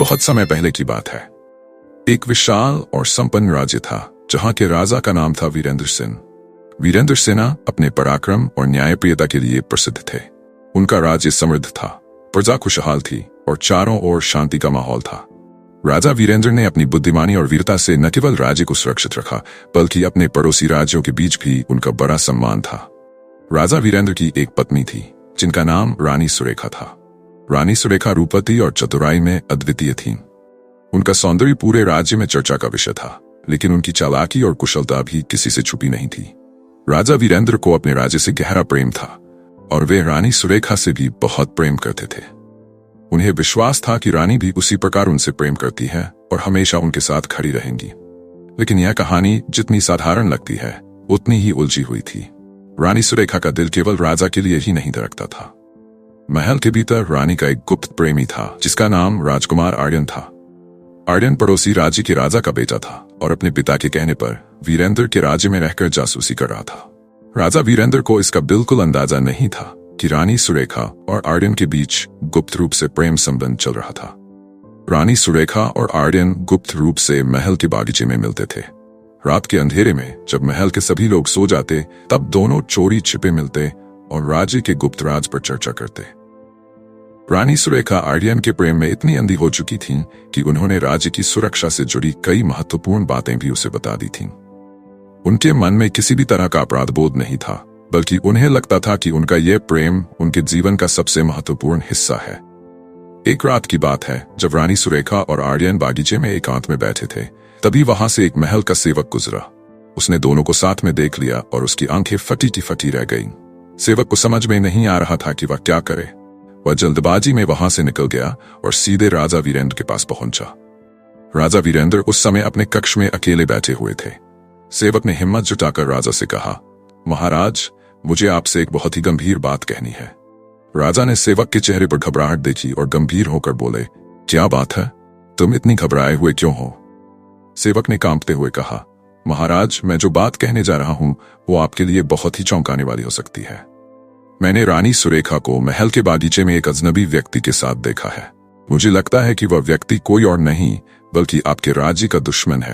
बहुत समय पहले की बात है। एक विशाल और संपन्न राज्य था जहां के राजा का नाम था वीरेंद्र सिंह। वीरेंद्र सिन्हा अपने पराक्रम और न्यायप्रियता के लिए प्रसिद्ध थे। उनका राज्य समृद्ध था, प्रजा खुशहाल थी और चारों ओर शांति का माहौल था। राजा वीरेंद्र ने अपनी बुद्धिमानी और वीरता से न केवल राज्य को सुरक्षित रखा, बल्कि अपने पड़ोसी राज्यों के बीच भी उनका बड़ा सम्मान था। राजा वीरेंद्र की एक पत्नी थी जिनका नाम रानी सुरेखा था। रानी सुरेखा रूपवती और चतुराई में अद्वितीय थीं। उनका सौंदर्य पूरे राज्य में चर्चा का विषय था, लेकिन उनकी चालाकी और कुशलता भी किसी से छुपी नहीं थी। राजा वीरेंद्र को अपने राज्य से गहरा प्रेम था और वे रानी सुरेखा से भी बहुत प्रेम करते थे। उन्हें विश्वास था कि रानी भी उसी प्रकार उनसे प्रेम करती है और हमेशा उनके साथ खड़ी रहेंगी। लेकिन यह कहानी जितनी साधारण लगती है, उतनी ही उलझी हुई थी। रानी सुरेखा का दिल केवल राजा के लिए ही नहीं धड़कता था। महल के भीतर रानी का एक गुप्त प्रेमी था जिसका नाम राजकुमार आर्यन था। आर्यन पड़ोसी राज्य के राजा का बेटा था और अपने पिता के कहने पर वीरेंद्र के राज्य में रहकर जासूसी कर रहा था। राजा वीरेंद्र को इसका बिल्कुल अंदाजा नहीं था कि रानी सुरेखा और आर्यन के बीच गुप्त रूप से प्रेम संबंध चल रहा था। रानी सुरेखा और आर्यन गुप्त रूप से महल के बागीचे में मिलते थे। रात के अंधेरे में जब महल के सभी लोग सो जाते, तब दोनों चोरी छिपे मिलते और राज्य के गुप्त राज पर चर्चा करते। रानी सुरेखा आर्यन के प्रेम में इतनी अंधी हो चुकी थीं कि उन्होंने राज्य की सुरक्षा से जुड़ी कई महत्वपूर्ण बातें भी उसे बता दी थीं। उनके मन में किसी भी तरह का अपराध बोध नहीं था, बल्कि उन्हें लगता था कि उनका यह प्रेम उनके जीवन का सबसे महत्वपूर्ण हिस्सा है। एक रात की बात है जब रानी सुरेखा और आर्यन बागीचे में एकांत में बैठे थे, तभी वहां से एक महल का सेवक गुजरा। उसने दोनों को साथ में देख लिया और उसकी आंखें फटी की फटी रह गईं। सेवक को समझ में नहीं आ रहा था कि वह क्या करे। वह जल्दबाजी में वहां से निकल गया और सीधे राजा वीरेंद्र के पास पहुंचा। राजा वीरेंद्र उस समय अपने कक्ष में अकेले बैठे हुए थे। सेवक ने हिम्मत जुटाकर राजा से कहा, महाराज, मुझे आपसे एक बहुत ही गंभीर बात कहनी है। राजा ने सेवक के चेहरे पर घबराहट देखी और गंभीर होकर बोले, क्या बात है? तुम इतनी घबराए हुए क्यों हो? सेवक ने कांपते हुए कहा, महाराज, मैं जो बात कहने जा रहा हूं वो आपके लिए बहुत ही चौंकाने वाली हो सकती है। मैंने रानी सुरेखा को महल के बागीचे में एक अजनबी व्यक्ति के साथ देखा है। मुझे लगता है कि वह व्यक्ति कोई और नहीं बल्कि आपके राज्य का दुश्मन है।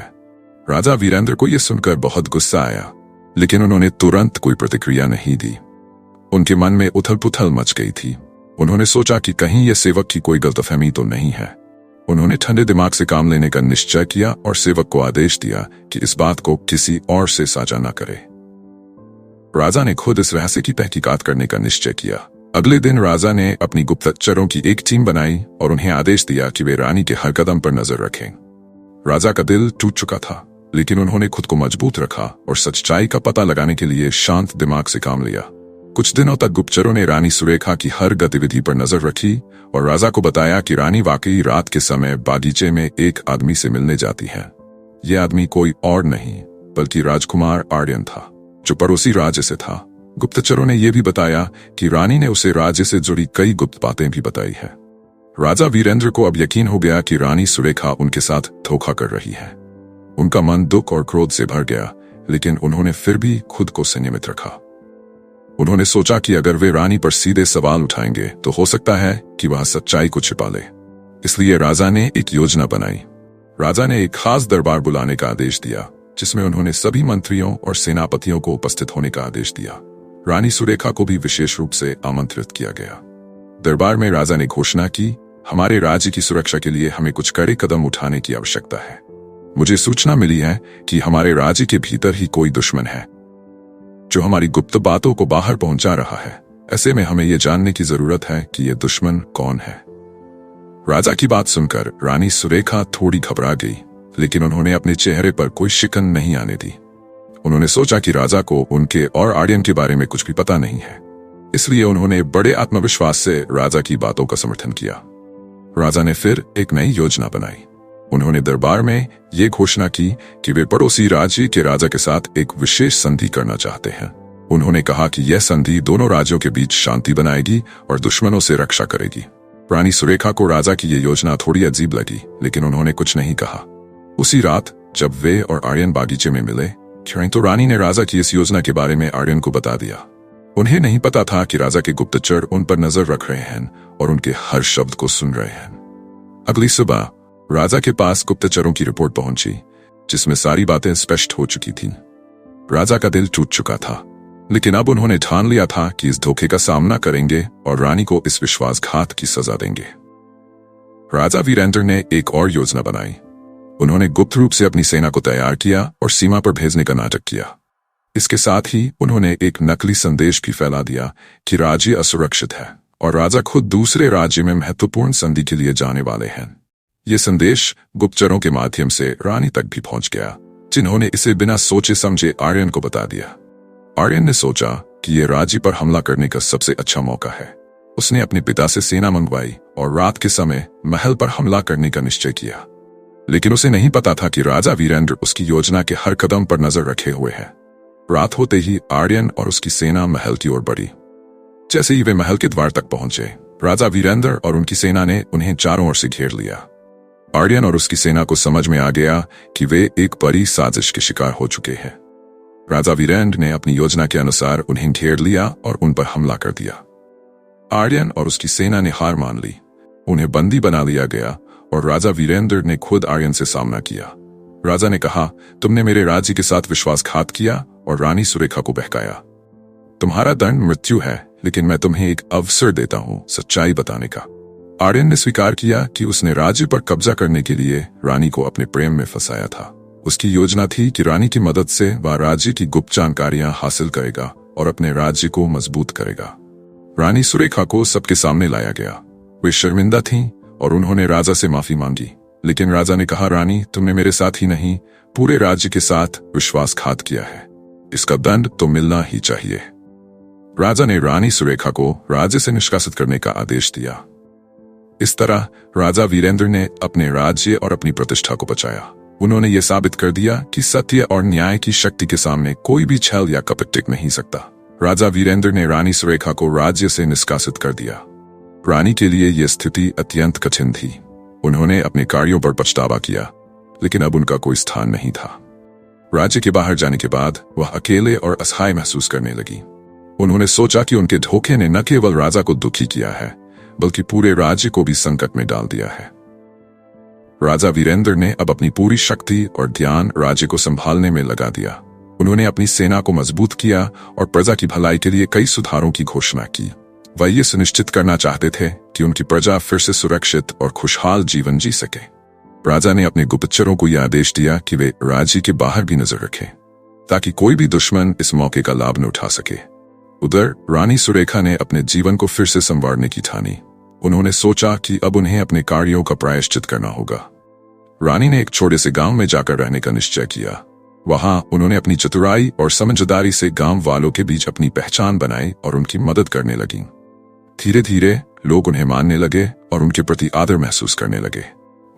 राजा वीरेंद्र को यह सुनकर बहुत गुस्सा आया, लेकिन उन्होंने तुरंत कोई प्रतिक्रिया नहीं दी। उनके मन में उथल पुथल मच गई थी। उन्होंने सोचा कि कहीं यह सेवक की कोई गलतफहमी तो नहीं है। उन्होंने ठंडे दिमाग से काम लेने का निश्चय किया और सेवक को आदेश दिया कि इस बात को किसी और से साझा न करे। राजा ने खुद इस रहस्य की तहकीकात करने का निश्चय किया। अगले दिन राजा ने अपनी गुप्तचरों की एक टीम बनाई और उन्हें आदेश दिया कि वे रानी के हर कदम पर नजर रखें। राजा का दिल टूट चुका था, लेकिन उन्होंने खुद को मजबूत रखा और सच्चाई का पता लगाने के लिए शांत दिमाग से काम लिया। कुछ दिनों तक गुप्तचरों ने रानी सुरेखा की हर गतिविधि पर नजर रखी और राजा को बताया कि रानी वाकई रात के समय बागीचे में एक आदमी से मिलने जाती है। यह आदमी कोई और नहीं बल्कि राजकुमार आर्यन था, जो पड़ोसी राज्य से था। गुप्तचरों ने यह भी बताया कि रानी ने उसे राज्य से जुड़ी कई गुप्त बातें भी बताई है। राजा वीरेंद्र को अब यकीन हो गया कि रानी सुरेखा उनके साथ धोखा कर रही है। उनका मन दुख और क्रोध से भर गया, लेकिन उन्होंने फिर भी खुद को संयमित रखा। उन्होंने सोचा कि अगर वे रानी पर सीधे सवाल उठाएंगे तो हो सकता है कि वह सच्चाई को छिपा ले। इसलिए राजा ने एक योजना बनाई। राजा ने एक खास दरबार बुलाने का आदेश दिया, जिसमें उन्होंने सभी मंत्रियों और सेनापतियों को उपस्थित होने का आदेश दिया। रानी सुरेखा को भी विशेष रूप से आमंत्रित किया गया। दरबार में राजा ने घोषणा की, हमारे राज्य की सुरक्षा के लिए हमें कुछ कड़े कदम उठाने की आवश्यकता है। मुझे सूचना मिली है कि हमारे राज्य के भीतर ही कोई दुश्मन है जो हमारी गुप्त बातों को बाहर पहुंचा रहा है। ऐसे में हमें यह जानने की जरूरत है कि यह दुश्मन कौन है। राजा की बात सुनकर रानी सुरेखा थोड़ी घबरा गई, लेकिन उन्होंने अपने चेहरे पर कोई शिकन नहीं आने दी। उन्होंने सोचा कि राजा को उनके और आर्यन के बारे में कुछ भी पता नहीं है, इसलिए उन्होंने बड़े आत्मविश्वास से राजा की बातों का समर्थन किया। राजा ने फिर एक नई योजना बनाई। उन्होंने दरबार में ये घोषणा की कि वे पड़ोसी राज्य के राजा के साथ एक विशेष संधि करना चाहते हैं। उन्होंने कहा कि यह संधि दोनों राज्यों के बीच शांति बनाएगी और दुश्मनों से रक्षा करेगी। रानी सुरेखा को राजा की यह योजना थोड़ी अजीब लगी, लेकिन उन्होंने कुछ नहीं कहा। उसी रात जब वे और आर्यन बागीचे में मिले, तो रानी ने राजा की इस योजना के बारे में आर्यन को बता दिया। उन्हें नहीं पता था कि राजा के गुप्तचर उन पर नजर रख रहे हैं और उनके हर शब्द को सुन रहे हैं। अगली सुबह राजा के पास गुप्तचरों की रिपोर्ट पहुंची, जिसमें सारी बातें स्पष्ट हो चुकी थीं। राजा का दिल टूट चुका था, लेकिन अब उन्होंने ठान लिया था कि इस धोखे का सामना करेंगे और रानी को इस विश्वासघात की सजा देंगे। राजा वीरेंद्र ने एक और योजना बनाई। उन्होंने गुप्त रूप से अपनी सेना को तैयार किया और सीमा पर भेजने का नाटक किया। इसके साथ ही उन्होंने एक नकली संदेश भी फैला दिया कि राज्य असुरक्षित है और राजा खुद दूसरे राज्य में महत्वपूर्ण संधि के लिए जाने वाले हैं। ये संदेश गुप्तचरों के माध्यम से रानी तक भी पहुंच गया, जिन्होंने इसे बिना सोचे समझे आर्यन को बता दिया। आर्यन ने सोचा कि ये राज्य पर हमला करने का सबसे अच्छा मौका है। उसने अपने पिता से सेना मंगवाई और रात के समय महल पर हमला करने का निश्चय किया। लेकिन उसे नहीं पता था कि राजा वीरेंद्र उसकी योजना के हर कदम पर नजर रखे हुए है। रात होते ही आर्यन और उसकी सेना महल की ओर बढ़ी। जैसे ही वे महल के द्वार तक पहुंचे, राजा वीरेंद्र और उनकी सेना ने उन्हें चारों ओर से घेर लिया। आर्यन और उसकी सेना को समझ में आ गया कि वे एक बड़ी साजिश के शिकार हो चुके हैं। राजा वीरेंद्र ने अपनी योजना के अनुसार उन्हें घेर लिया और उन पर हमला कर दिया। आर्यन और उसकी सेना ने हार मान ली। उन्हें बंदी बना लिया गया और राजा वीरेंद्र ने खुद आर्यन से सामना किया। राजा ने कहा, तुमने मेरे राज्य के साथ विश्वासघात किया और रानी सुरेखा को बहकाया। तुम्हारा दंड मृत्यु है, लेकिन मैं तुम्हें एक अवसर देता हूं सच्चाई बताने का। आर्यन ने स्वीकार किया कि उसने राज्य पर कब्जा करने के लिए रानी को अपने प्रेम में फंसाया था। उसकी योजना थी कि रानी की मदद से वह राज्य की गुप्त जानकारियां हासिल करेगा और अपने राज्य को मजबूत करेगा। रानी सुरेखा को सबके सामने लाया गया। वे शर्मिंदा थीं और उन्होंने राजा से माफी मांगी, लेकिन राजा ने कहा, रानी, तुमने मेरे साथ ही नहीं, पूरे राज्य के साथ विश्वासघात किया है। इसका दंड तो मिलना ही चाहिए। राजा ने रानी सुरेखा को राज्य से निष्कासित करने का आदेश दिया। इस तरह राजा वीरेंद्र ने अपने राज्य और अपनी प्रतिष्ठा को बचाया। उन्होंने ये साबित कर दिया कि सत्य और न्याय की शक्ति के सामने कोई भी छल या कपट टिक नहीं सकता। राजा वीरेंद्र ने रानी सुरेखा को राज्य से निष्कासित कर दिया। रानी के लिए यह स्थिति अत्यंत कठिन थी। उन्होंने अपने कार्यों पर पछतावा किया, लेकिन अब उनका कोई स्थान नहीं था। राज्य के बाहर जाने के बाद वह अकेले और असहाय महसूस करने लगी। उन्होंने सोचा कि उनके धोखे ने न केवल राजा को दुखी किया है, बल्कि पूरे राज्य को भी संकट में डाल दिया है। राजा वीरेंद्र ने अब अपनी पूरी शक्ति और ध्यान राज्य को संभालने में लगा दिया। उन्होंने अपनी सेना को मजबूत किया और प्रजा की भलाई के लिए कई सुधारों की घोषणा की। वह ये सुनिश्चित करना चाहते थे कि उनकी प्रजा फिर से सुरक्षित और खुशहाल जीवन जी सके। राजा ने अपने गुप्तचरों को यह आदेश दिया कि वे राज्य के बाहर भी नजर रखें, ताकि कोई भी दुश्मन इस मौके का लाभ न उठा सके। उधर रानी सुरेखा ने अपने जीवन को फिर से संवारने की ठानी। उन्होंने सोचा कि अब उन्हें अपने कार्यों का प्रायश्चित करना होगा। रानी ने एक छोटे से गांव में जाकर रहने का निश्चय किया। वहां उन्होंने अपनी चतुराई और समझदारी से गांव वालों के बीच अपनी पहचान बनाई और उनकी मदद करने लगी। धीरे धीरे लोग उन्हें मानने लगे और उनके प्रति आदर महसूस करने लगे।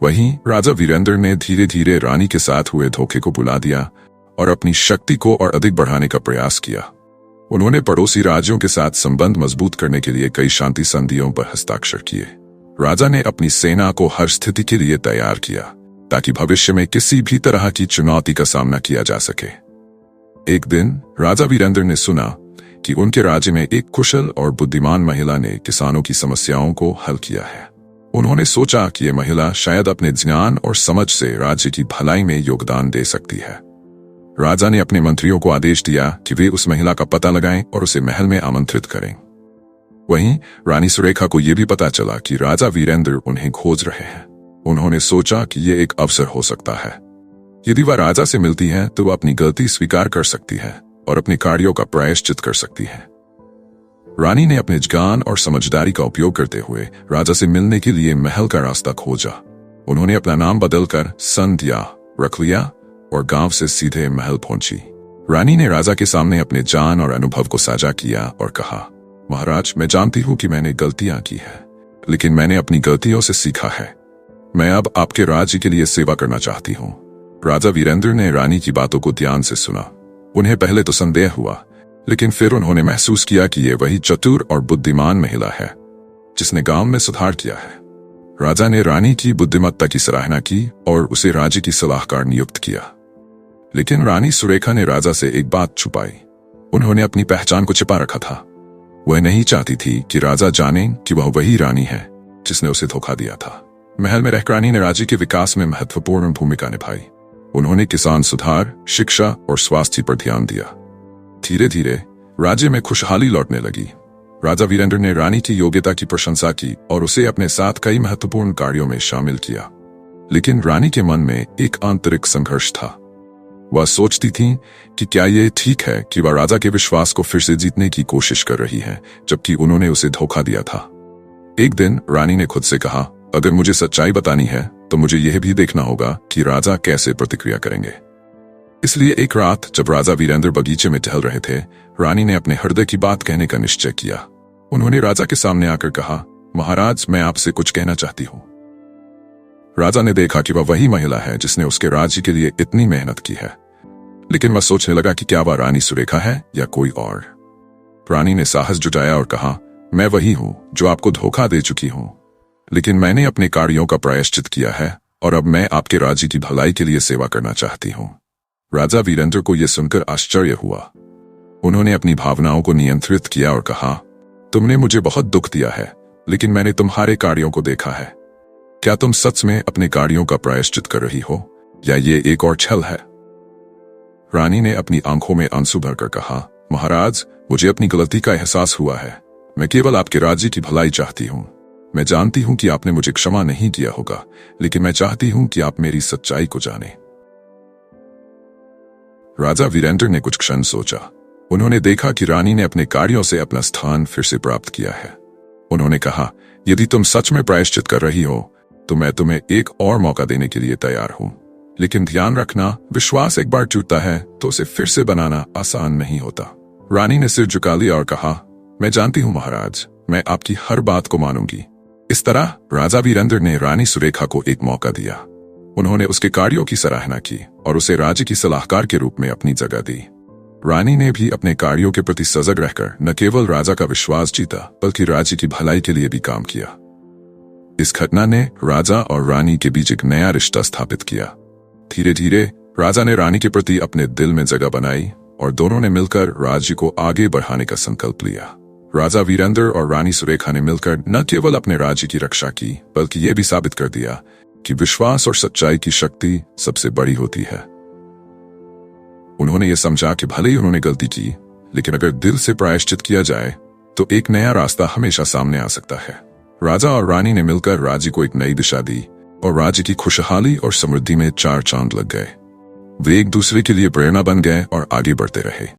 वहीं राजा वीरेंद्र ने धीरे धीरे रानी के साथ हुए धोखे को भुला दिया और अपनी शक्ति को और अधिक बढ़ाने का प्रयास किया। उन्होंने पड़ोसी राज्यों के साथ संबंध मजबूत करने के लिए कई शांति संधियों पर हस्ताक्षर किए। राजा ने अपनी सेना को हर स्थिति के लिए तैयार किया, ताकि भविष्य में किसी भी तरह की चुनौती का सामना किया जा सके। एक दिन राजा वीरेंद्र ने सुना कि उनके राज्य में एक कुशल और बुद्धिमान महिला ने किसानों की समस्याओं को हल किया है। उन्होंने सोचा कि यह महिला शायद अपने ज्ञान और समझ से राज्य की भलाई में योगदान दे सकती है। राजा ने अपने मंत्रियों को आदेश दिया कि वे उस महिला का पता लगाएं और उसे महल में आमंत्रित करें। वहीं रानी सुरेखा को यह भी पता चला कि राजा वीरेंद्र उन्हें खोज रहे हैं। उन्होंने सोचा कि यह एक अवसर हो सकता है। यदि वह राजा से मिलती है तो वह अपनी गलती स्वीकार कर सकती है और अपने कार्यों का प्रायश्चित कर सकती है। रानी ने अपने ज्ञान और समझदारी का उपयोग करते हुए राजा से मिलने के लिए महल का रास्ता खोजा। उन्होंने अपना नाम बदलकर संध्या रख लिया और गांव से सीधे महल पहुंची। रानी ने राजा के सामने अपने ज्ञान और अनुभव को साझा किया और कहा, महाराज, मैं जानती हूं कि मैंने गलतियां की है, लेकिन मैंने अपनी गलतियों से सीखा है। मैं अब आपके राज्य के लिए सेवा करना चाहती हूँ। राजा वीरेंद्र ने रानी की बातों को ध्यान से सुना। उन्हें पहले तो संदेह हुआ, लेकिन फिर उन्होंने महसूस किया कि यह वही चतुर और बुद्धिमान महिला है जिसने गांव में सुधार किया है। राजा ने रानी की बुद्धिमत्ता की सराहना की और उसे राज्य की सलाहकार नियुक्त किया। लेकिन रानी सुरेखा ने राजा से एक बात छुपाई। उन्होंने अपनी पहचान को छिपा रखा था। वह नहीं चाहती थी कि राजा जाने कि वह वही रानी है जिसने उसे धोखा दिया था। महल में रहकर रानी ने राज्य के विकास में महत्वपूर्ण भूमिका निभाई। उन्होंने किसान सुधार, शिक्षा और स्वास्थ्य पर ध्यान दिया। धीरे धीरे राज्य में खुशहाली लौटने लगी। राजा वीरेंद्र ने रानी की योग्यता की प्रशंसा की और उसे अपने साथ कई महत्वपूर्ण कार्यों में शामिल किया। लेकिन रानी के मन में एक आंतरिक संघर्ष था। वह सोचती थी कि क्या ये ठीक है कि वह राजा के विश्वास को फिर से जीतने की कोशिश कर रही है, जबकि उन्होंने उसे धोखा दिया था। एक दिन रानी ने खुद से कहा, अगर मुझे सच्चाई बतानी है तो मुझे यह भी देखना होगा कि राजा कैसे प्रतिक्रिया करेंगे। इसलिए एक रात जब राजा वीरेंद्र बगीचे में टहल रहे थे, रानी ने अपने हृदय की बात कहने का निश्चय किया। उन्होंने राजा के सामने आकर कहा, महाराज, मैं आपसे कुछ कहना चाहती हूँ। राजा ने देखा कि वह वही महिला है जिसने उसके राज्य के लिए इतनी मेहनत की है, लेकिन वह सोचने लगा कि क्या वह रानी सुरेखा है या कोई और। रानी ने साहस जुटाया और कहा, मैं वही हूं जो आपको धोखा दे चुकी हूं, लेकिन मैंने अपने कार्यों का प्रायश्चित किया है और अब मैं आपके राज्य की भलाई के लिए सेवा करना चाहती हूं। राजा वीरेंद्र को यह सुनकर आश्चर्य हुआ। उन्होंने अपनी भावनाओं को नियंत्रित किया और कहा, तुमने मुझे बहुत दुख दिया है, लेकिन मैंने तुम्हारे कार्यों को देखा है। क्या तुम सच में अपने कार्यों का प्रायश्चित कर रही हो या ये एक और छल है? रानी ने अपनी आंखों में आंसू भरकर कहा, महाराज, मुझे अपनी गलती का एहसास हुआ है। मैं केवल आपके राज्य की भलाई चाहती हूँ। मैं जानती हूँ कि आपने मुझे क्षमा नहीं किया होगा, लेकिन मैं चाहती हूँ कि आप मेरी सच्चाई को जानें। राजा वीरेंद्र ने कुछ क्षण सोचा। उन्होंने देखा कि रानी ने अपने कार्यों से अपना स्थान फिर से प्राप्त किया है। उन्होंने कहा, यदि तुम सच में प्रायश्चित कर रही हो तो मैं तुम्हें एक और मौका देने के लिए तैयार हूं, लेकिन ध्यान रखना, विश्वास एक बार टूटता है तो उसे फिर से बनाना आसान नहीं होता। रानी ने सिर झुका लिया और कहा, मैं जानती हूं महाराज, मैं आपकी हर बात को मानूंगी। इस तरह राजा वीरेंद्र ने रानी सुरेखा को एक मौका दिया। उन्होंने उसके कार्यों की सराहना की और उसे राज्य की सलाहकार के रूप में अपनी जगह दी। रानी ने भी अपने कार्यों के प्रति सजग रहकर न केवल राजा का विश्वास जीता, बल्कि राज्य की भलाई के लिए भी काम किया। इस घटना ने राजा और रानी के बीच एक नया रिश्ता स्थापित किया। धीरे धीरे राजा ने रानी के प्रति अपने दिल में जगह बनाई और दोनों ने मिलकर राज्य को आगे बढ़ाने का संकल्प लिया। राजा वीरेंद्र और रानी सुरेखा ने मिलकर न केवल अपने राज्य की रक्षा की, बल्कि यह भी साबित कर दिया कि विश्वास और सच्चाई की शक्ति सबसे बड़ी होती है। उन्होंने ये समझा कि भले ही उन्होंने गलती की, लेकिन अगर दिल से प्रायश्चित किया जाए तो एक नया रास्ता हमेशा सामने आ सकता है। राजा और रानी ने मिलकर राज्य को एक नई दिशा दी और राज्य की खुशहाली और समृद्धि में चार चांद लग गए। वे एक दूसरे के लिए प्रेरणा बन गए और आगे बढ़ते रहे।